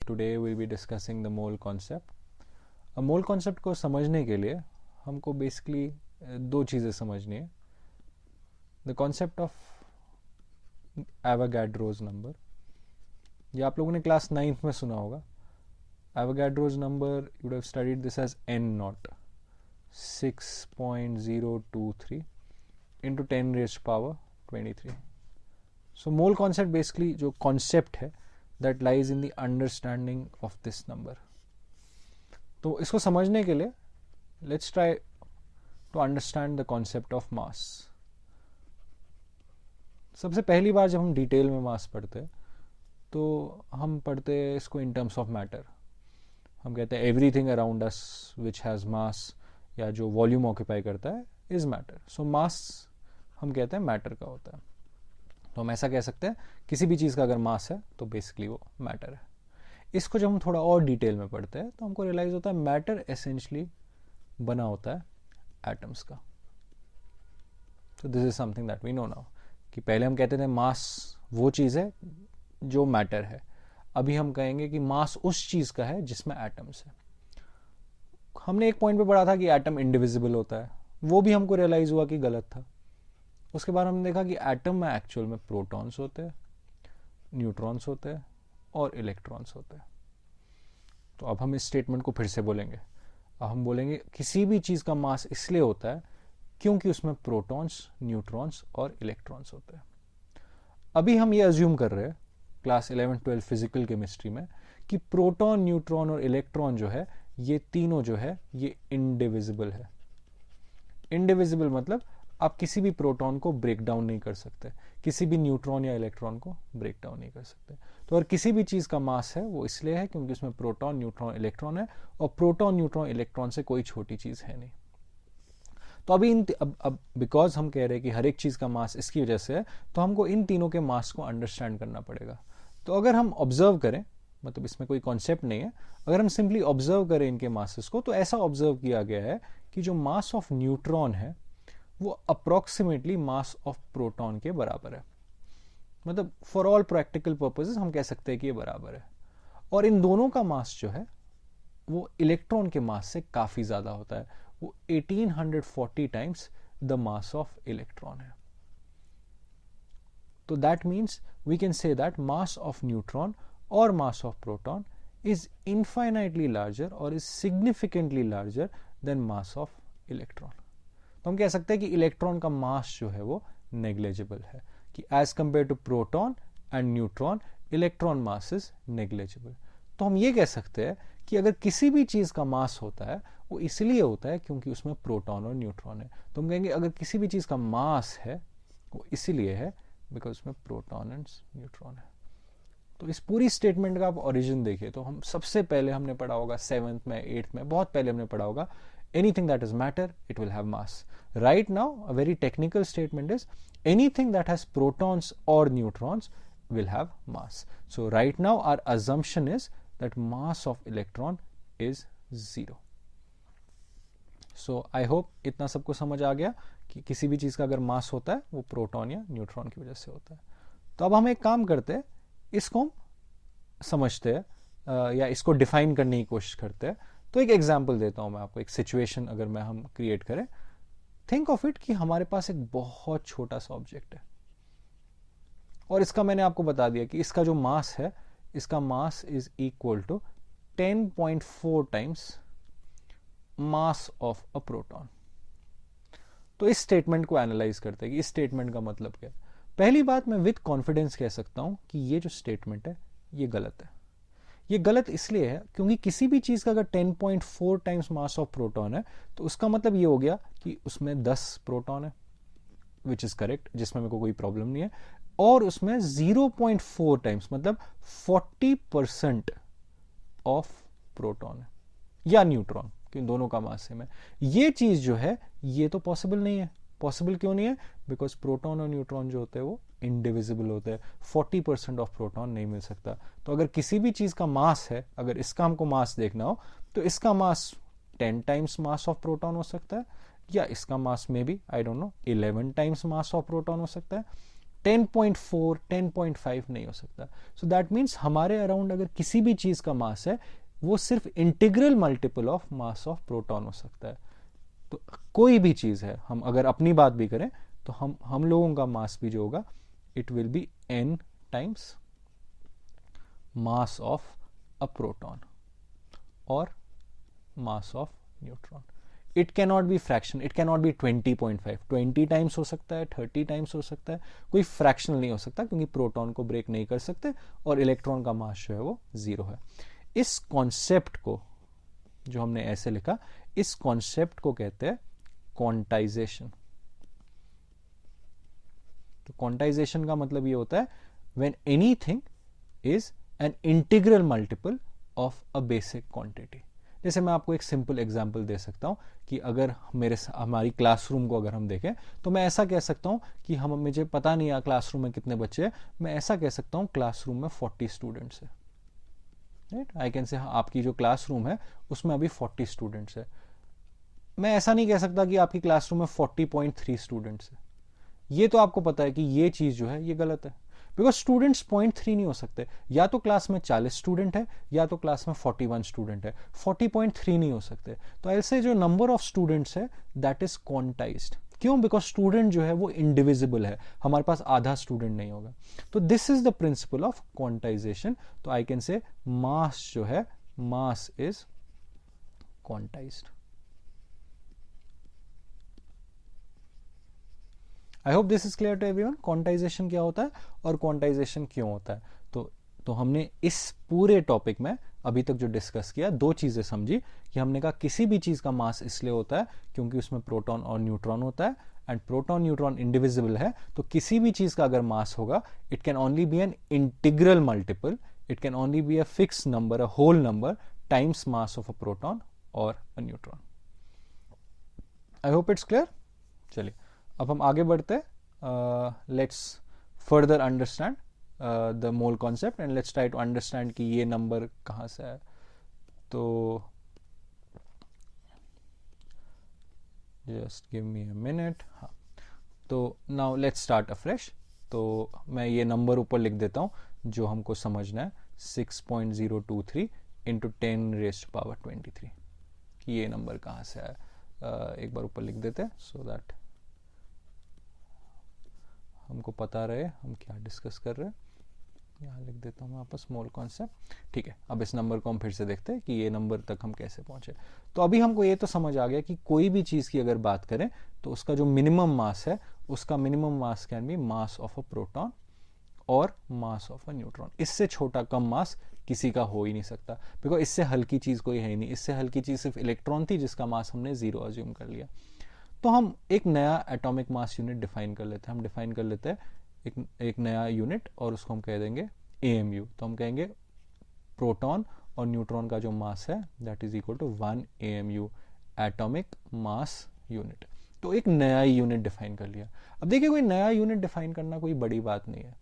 Today we'll be discussing the mole concept. अब mole concept को समझने के लिए हमको बेसिकली दो चीज़ें समझनी है. The concept of Avogadro's number, ये आप लोगों ने क्लास 9th में सुना होगा. Avogadro's number you would have studied this as n naught 6.023 into 10 raised power 23. So mole concept basically जो कॉन्सेप्ट है that lies in the understanding of this number. तो इसको समझने के लिए let's try to understand the concept of mass. सबसे पहली बार जब हम डिटेल में मास पढ़ते हैं तो हम पढ़ते हैं इसको इन टर्म्स ऑफ मैटर. हम कहते हैं everything around us which has मास, या जो वॉल्यूम ऑक्यूपाई करता है इज मैटर. सो मास हम कहते हैं मैटर का होता है. तो हम ऐसा कह सकते हैं किसी भी चीज़ का अगर मास है तो बेसिकली वो मैटर है. इसको जब हम थोड़ा और डिटेल में पढ़ते हैं तो हमको रियलाइज होता है मैटर एसेंशली बना होता है एटम्स का. तो this is something that we know now कि पहले हम कहते थे मास वो चीज़ है जो मैटर है. अभी हम कहेंगे कि मास उस चीज़ का है जिसमें एटम्स है. हमने एक पॉइंट पे पढ़ा था कि एटम इंडिविजिबल होता है, वो भी हमको रियलाइज हुआ कि गलत था. उसके बाद हमने देखा कि एटम में एक्चुअल में प्रोटॉन्स होते हैं, न्यूट्रॉन्स होते हैं और इलेक्ट्रॉन्स होते हैं. तो अब हम इस स्टेटमेंट को फिर से बोलेंगे. अब हम बोलेंगे किसी भी चीज़ का मास इसलिए होता है क्योंकि उसमें प्रोटॉन्स, न्यूट्रॉन्स और इलेक्ट्रॉन्स होते हैं. अभी हम ये अज्यूम कर रहे हैं क्लास 11-12 फिजिकल केमिस्ट्री में कि प्रोटॉन, न्यूट्रॉन और इलेक्ट्रॉन जो है ये तीनों जो है ये इंडिविजिबल है. इंडिविजिबल मतलब आप किसी भी प्रोटॉन को ब्रेक डाउन नहीं कर सकते, किसी भी न्यूट्रॉन या इलेक्ट्रॉन को ब्रेक डाउन नहीं कर सकते. तो अगर किसी भी चीज़ का मास है वो इसलिए है क्योंकि उसमें प्रोटॉन, न्यूट्रॉन, इलेक्ट्रॉन है, और प्रोटॉन, न्यूट्रॉन, इलेक्ट्रॉन से कोई छोटी चीज़ है नहीं. तो अभी अब बिकॉज हम कह रहे हैं कि हर एक चीज़ का मास इसकी वजह से है, तो हमको इन तीनों के मास को अंडरस्टैंड करना पड़ेगा. तो अगर हम ऑब्जर्व करें, मतलब इसमें कोई कॉन्सेप्ट नहीं है, अगर हम सिंपली ऑब्जर्व करें इनके मासेस को, तो ऐसा ऑब्जर्व किया गया है कि जो मास ऑफ न्यूट्रॉन है वो अप्रोक्सीमेटली मास ऑफ प्रोटॉन के बराबर है. मतलब फॉर ऑल प्रैक्टिकल पर्पसेस हम कह सकते हैं कि ये बराबर है. और इन दोनों का मास जो है वो इलेक्ट्रॉन के मास से काफ़ी ज़्यादा होता है. वो 1840 times the mass of electron है. तो that means we can say that mass of neutron और mass of proton is infinitely larger और is significantly larger than mass of electron. तो हम कह सकते हैं कि इलेक्ट्रॉन का मास जो है वो नेग्लिजिबल है, कि as compare to proton and neutron electron mass is negligible. तो हम ये कह सकते हैं कि अगर किसी भी चीज़ का मास होता है वो इसलिए होता है क्योंकि उसमें प्रोटॉन और न्यूट्रॉन है. तो हम कहेंगे अगर किसी भी चीज़ का मास है वो इसीलिए है बिकॉज उसमें प्रोटॉन एंड न्यूट्रॉन है. तो इस पूरी स्टेटमेंट का आप ओरिजिन देखिए तो हम सबसे पहले हमने पढ़ा होगा 7th में, 8th में, बहुत पहले हमने पढ़ा होगा anything that is matter, it will have mass. Right now, a very technical statement is anything that has protons or neutrons will have mass. So right now, our assumption is that mass of electron is 0. So I hope इतना सबको समझ आ गया कि किसी भी चीज़ का अगर मास होता है वो प्रोटॉन या न्यूट्रॉन की वजह से होता है. तो अब हम एक काम करते हैं, इसको हम समझते हैं या इसको डिफाइन करने की कोशिश करते हैं. तो एक एग्जाम्पल देता हूं मैं आपको, एक सिचुएशन अगर मैं हम क्रिएट करें. थिंक ऑफ इट कि हमारे पास एक बहुत छोटा सा ऑब्जेक्ट है और इसका मैंने आपको बता दिया कि इसका जो मास है, इसका mass is equal to 10.4 times mass of a proton. तो इस स्टेटमेंट को एनालाइज करते हैं कि इस स्टेटमेंट का मतलब क्या है. पहली बात, मैं विद कॉन्फिडेंस कह सकता हूं कि ये जो स्टेटमेंट है ये गलत है. ये गलत इसलिए है क्योंकि किसी भी चीज़ का अगर 10.4 टाइम्स मास ऑफ प्रोटॉन है तो उसका मतलब ये हो गया कि उसमें 10 प्रोटॉन है, विच इज़ करेक्ट, जिसमें मेरे को कोई प्रॉब्लम नहीं है. और उसमें 0.4 टाइम्स मतलब 40% ऑफ प्रोटॉन है या न्यूट्रॉन, क्योंकि दोनों का मास सेम है. ये चीज़ जो है ये तो पॉसिबल नहीं है. पॉसिबल क्यों नहीं है? बिकॉज प्रोटॉन और न्यूट्रॉन जो होते हैं वो इंडिविजिबल होते हैं. 40% ऑफ प्रोटॉन नहीं मिल सकता. तो अगर किसी भी चीज़ का मास है, अगर इसका हमको मास देखना हो तो इसका मास 10 टाइम्स मास ऑफ प्रोटॉन हो सकता है, या इसका मास में भी I don't know 11 times mass of proton हो सकता है. 10.4, 10.5 नहीं हो सकता. सो दैट मीन्स हमारे अराउंड अगर किसी भी चीज का मास है वो सिर्फ integral multiple of mass of proton हो सकता है. तो कोई भी चीज है, हम अगर अपनी बात भी करें तो हम लोगों का मास भी जो होगा it will be n times mass of a proton और mass of neutron. It cannot be fraction, it cannot be 20.5, 20 times हो सकता है, 30 टाइम्स हो सकता है, कोई फ्रैक्शनल नहीं हो सकता क्योंकि प्रोटॉन को ब्रेक नहीं कर सकते और इलेक्ट्रॉन का मास जो है वो 0 है. इस कॉन्सेप्ट को जो हमने ऐसे लिखा, इस कॉन्सेप्ट को कहते हैं क्वांटाइजेशन. तो क्वांटाइजेशन का मतलब ये होता है when anything is an integral multiple of a basic quantity. जैसे मैं आपको एक सिंपल एग्जांपल दे सकता हूं कि अगर हमारी क्लासरूम को अगर हम देखें तो मैं ऐसा कह सकता हूं कि मुझे पता नहीं है क्लासरूम में कितने बच्चे हैं, मैं ऐसा कह सकता हूं क्लासरूम में 40 स्टूडेंट्स है. राइट, आई कैन से आपकी जो क्लासरूम है उसमें अभी 40 स्टूडेंट्स है. मैं ऐसा नहीं कह सकता कि आपकी क्लासरूम में 40.3 स्टूडेंट्स है. ये तो आपको पता है कि ये चीज जो है ये गलत है, बिकॉज स्टूडेंट्स 0.3 नहीं हो सकते. या तो क्लास में 40 स्टूडेंट है या तो क्लास में 41 स्टूडेंट है, 40.3 नहीं हो सकते. तो ऐसे जो नंबर ऑफ स्टूडेंट्स है दैट इज क्वांटाइज्ड. क्यों? बिकॉज स्टूडेंट जो है वो इंडिविजिबल है, हमारे पास आधा स्टूडेंट नहीं होगा. तो this is the principle of quantization. तो आई कैन से मास जो है, mass is quantized. I hope this is clear to everyone. Quantization क्या होता है और क्वांटाइजेशन क्यों होता है. तो हमने इस पूरे टॉपिक में अभी तक जो डिस्कस किया, दो चीजें समझी कि हमने कहा किसी भी चीज का मास इसलिए होता है क्योंकि उसमें प्रोटॉन और न्यूट्रॉन होता है एंड प्रोटॉन न्यूट्रॉन इंडिविजिबल है. तो किसी भी चीज का अगर मास होगा it can only be an integral multiple, it can only be a fix number, a whole number times mass of a proton और a neutron. I hope it's clear. चलिए अब हम आगे बढ़ते हैं. Let's further understand the mole concept and let's try to understand कि ये number कहाँ से है. तो just give me a minute. हाँ, तो नाउ लेट्स स्टार्ट अफ्रेश. तो मैं ये नंबर ऊपर लिख देता हूँ जो हमको समझना है, 6.023 इंटू 10 रेज़्ड टू पावर 23. कि ये नंबर कहाँ से है, एक बार ऊपर लिख देते हैं सो दैट हमको पता रहे हम क्या डिस्कस कर रहे हैं. यहाँ लिख देता हूँ मैं आपस स्मॉल कॉन्सेप्ट. ठीक है, अब इस नंबर को हम फिर से देखते हैं कि ये नंबर तक हम कैसे पहुंचे. तो अभी हमको ये तो समझ आ गया कि कोई भी चीज़ की अगर बात करें तो उसका जो मिनिमम मास है, उसका minimum mass can be mass of a proton और मास ऑफ अ न्यूट्रॉन. इससे छोटा कम मास किसी का हो ही नहीं सकता, बिकॉज इससे हल्की चीज़ कोई है ही नहीं. इससे हल्की चीज़ सिर्फ इलेक्ट्रॉन थी जिसका मास हमने 0 अज्यूम कर लिया. तो हम एक नया एटॉमिक मास यूनिट डिफाइन कर लेते हैं. हम डिफाइन कर लेते हैं एक नया यूनिट और उसको हम कह देंगे AMU. तो हम कहेंगे प्रोटॉन और न्यूट्रॉन का जो मास है that is equal to 1 AMU, atomic mass unit. तो एक नया यूनिट डिफाइन कर लिया. अब देखिए कोई नया यूनिट डिफाइन करना कोई बड़ी बात नहीं है.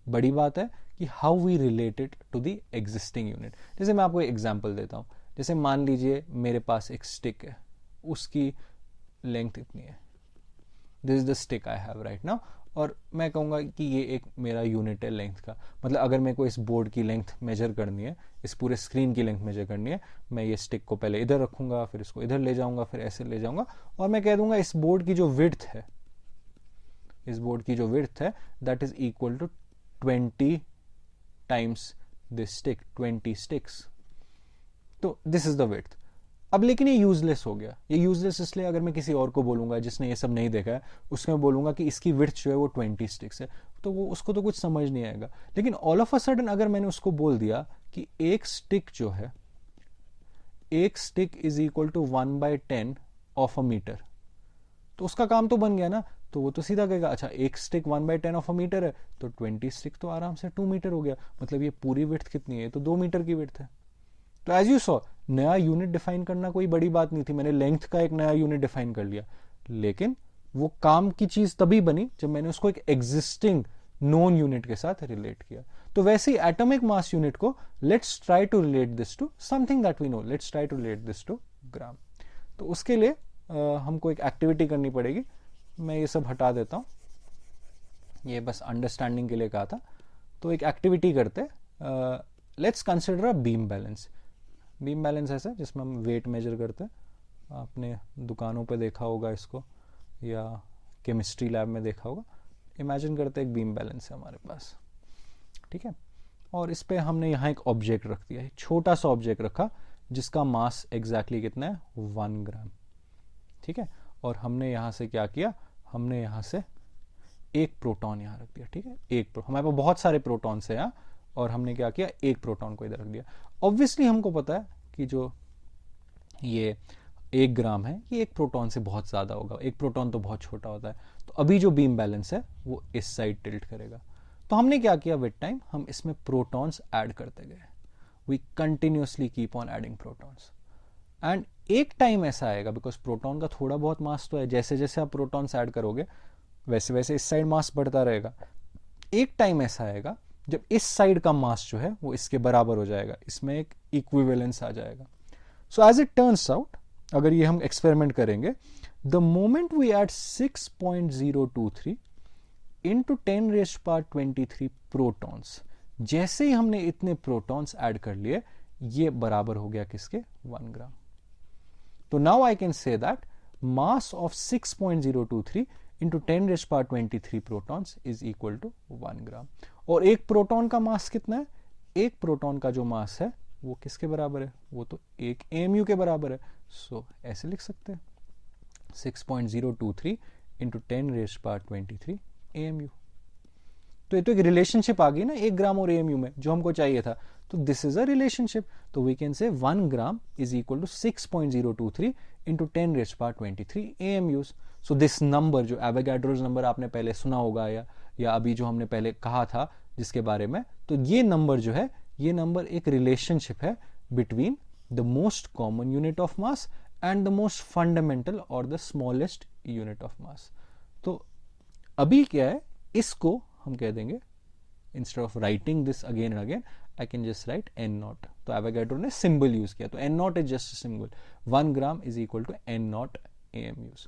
बड़ी बात है कि how we related to the existing unit. जैसे मैं आपको एक एग्जांपल देता हूं. जैसे मान लीजिए मेरे पास एक स्टिक है, उसकी लेंथ इतनी है. This is the stick I have right now. और मैं कहूँगा कि ये एक मेरा यूनिट है लेंथ का. मतलब अगर मेरे को इस बोर्ड की लेंथ मेजर करनी है, इस पूरे स्क्रीन की लेंथ मेजर करनी है, मैं ये स्टिक को पहले इधर रखूंगा, फिर इसको इधर ले जाऊंगा, फिर ऐसे ले जाऊंगा और मैं कह दूंगा इस बोर्ड की जो विड्थ है, इस बोर्ड की जो विड्थ है that is equal to 20 times this stick, 20 sticks. तो दिस इज द विड्थ. अब लेकिन ये यूजलेस हो गया. ये यूजलेस इसलिए अगर मैं किसी और को बोलूंगा जिसने ये सब नहीं देखा है, उसको मैं बोलूंगा कि इसकी विड्थ जो है वो 20 स्टिक्स है, तो वो उसको तो कुछ समझ नहीं आएगा. लेकिन ऑल ऑफ अ सडन अगर मैंने उसको बोल दिया कि एक स्टिक जो है, एक stick is equal to 1/10 of a metre, तो उसका काम तो बन गया ना. तो वो तो सीधा कहेगा अच्छा एक स्टिक 1/10 ऑफ अ मीटर है तो 20 स्टिक तो आराम से 2 मीटर हो गया. मतलब ये पूरी विड्थ कितनी है, तो 2 मीटर की विड्थ है. तो एज यू सॉ नया यूनिट डिफाइन करना कोई बड़ी बात नहीं थी. मैंने लेंथ का एक नया यूनिट डिफाइन कर लिया, लेकिन वो काम की चीज तभी बनी जब मैंने उसको एक एग्जिस्टिंग नोन यूनिट के साथ रिलेट किया. तो वैसे ही एटॉमिक मास यूनिट को let's try to relate this to something that we know. Let's try to relate this to gram. तो उसके लिए हमको एक एक्टिविटी करनी पड़ेगी. मैं ये सब हटा देता हूं. ये बस अंडरस्टैंडिंग के लिए कहा था। तो एक एक्टिविटी करते, let's consider a beam balance. Beam balance ऐसा जिसमें हम वेट मेजर करते हैं, आपने दुकानों पे देखा होगा इसको या केमिस्ट्री लैब में देखा होगा। इमेजिन करते एक बीम बैलेंस है हमारे पास, ठीक है, और इस पे हमने यहाँ एक ऑब्जेक्ट रख दिया, एक छोटा सा ऑब्जेक्ट रखा जिसका मास एग्जैक्टली कितना है, 1 ग्राम, ठीक है। और हमने यहाँ से क्या किया, हमने यहाँ से एक प्रोटॉन यहाँ रख दिया, ठीक है, हमारे पास बहुत सारे प्रोटॉन्स है यहाँ, और हमने क्या किया, एक प्रोटॉन को इधर रख दिया। ऑब्वियसली हमको पता है कि जो ये 1 ग्राम है ये एक प्रोटॉन से बहुत ज्यादा होगा, एक प्रोटॉन तो बहुत छोटा होता है। तो अभी जो बीम बैलेंस है वो इस साइड टिल्ट करेगा। तो हमने क्या किया, विद टाइम हम इसमें प्रोटॉन्स ऐड करते गए, we continuously keep on adding protons, and एक टाइम ऐसा आएगा, बिकॉज प्रोटॉन का थोड़ा बहुत मास तो है, जैसे जैसे आप प्रोटॉन्स ऐड करोगे वैसे वैसे इस साइड मास बढ़ता रहेगा। एक टाइम ऐसा आएगा जब इस साइड का मास जो है वो इसके बराबर हो जाएगा, इसमें एक इक्विवेलेंस आ जाएगा। So as it turns out, अगर ये हम एक्सपेरिमेंट करेंगे, the moment we add 6.023 into 10⁻23 protons, जैसे ही हमने इतने प्रोटॉन्स ऐड कर लिए, ये बराबर हो गया किसके, 1 ग्राम। तो now I can say that mass of 6.023 into 10⁻23 protons is equal to 1 gram. और एक प्रोटॉन का मास कितना है, एक प्रोटॉन का जो मास है वो किसके बराबर है, वो तो 1 AMU के बराबर है। सो ऐसे लिख सकते हैं 6.023 इंटू 10⁻23 AMU। तो ये तो एक रिलेशनशिप आ गई ना 1 ग्राम और AMU में, जो हमको चाहिए था। तो दिस इज अ रिलेशनशिप। तो we can say 1 gram is equal to 6.023 into 10⁻23 AMUs। So this number, जो एवोगाड्रोस नंबर आपने पहले सुना होगा या अभी जो हमने पहले कहा था जिसके बारे में, तो ये नंबर जो है, ये नंबर एक रिलेशनशिप है between the most common unit of mass and the most fundamental और the smallest unit of mass. तो अभी क्या है, इसको हम कह देंगे, instead of writing this again and again, I can just write N0। तो एवोगाड्रो ने सिंबल यूज किया, तो N0 is just symbol, 1 gram is equal to N0 AMUs।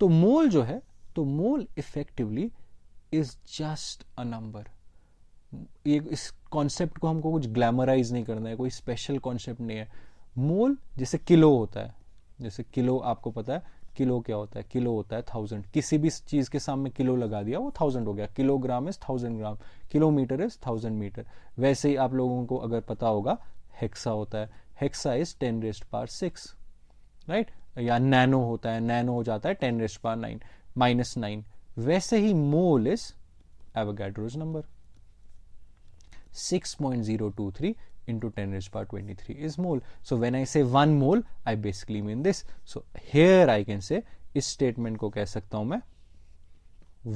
तो मोल जो है, तो mole effectively is just a number. ये इस कॉन्सेप्ट को हमको कुछ ग्लैमराइज नहीं करना है, कोई स्पेशल कॉन्सेप्ट नहीं है। मोल जैसे किलो होता है, जैसे किलो आपको पता है किलो क्या होता है, किलो होता है 1000, किसी भी चीज के सामने किलो लगा दिया वो 1000 हो गया, kilogram is 1000 gram, kilometre is 1000 metre. वैसे ही आप लोगों को अगर पता होगा हेक्सा होता है, हेक्सा इज 10⁻6, राइट, या नैनो होता है, नैनो हो जाता है 10⁻9 वैसे ही mole is Avogadro's number. 6.023 into 10⁻23 is mole. So when I say 1 mole, I basically mean this. So here I can say, इस स्टेटमेंट को कह सकता हूं मैं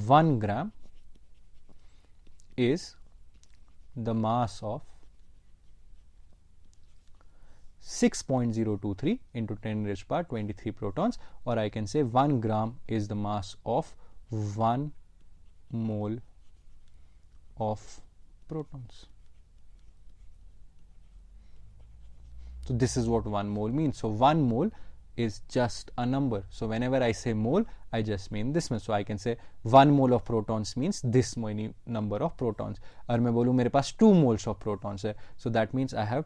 1 gram is the mass of 6.023 into 10⁻23 protons, or I can say 1 gram is the mass of 1 mole of protons. So this is what 1 mole means. So 1 mole is just a number. So whenever I say mole, I just mean this much. So I can say 1 mole of protons means this many number of protons. और मैं बोलूँ मेरे पास 2 moles of protons है, so that means I have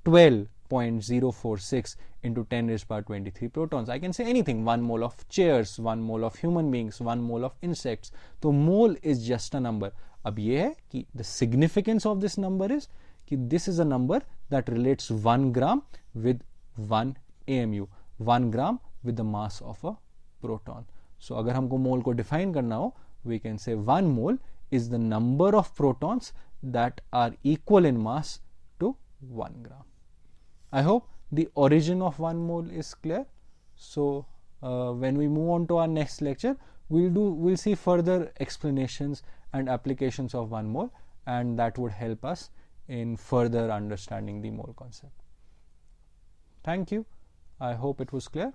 12.046 into 10⁻23 protons. I can say anything, 1 mole of chairs, 1 mole of human beings, 1 mole of insects. तो mole is just a number. अब ये है कि the significance of this number is कि this is a number that relates 1 gram with 1 AMU, 1 gram with the mass of a proton. So अगर हमको मोल को define करना हो, we can say 1 mole is the number of protons that are equal in mass to 1 gram. I hope the origin of 1 mole is clear. So when we move on to our next lecture, we'll see further explanations and applications of 1 mole, and that would help us in further understanding the mole concept. Thank you. I hope it was clear.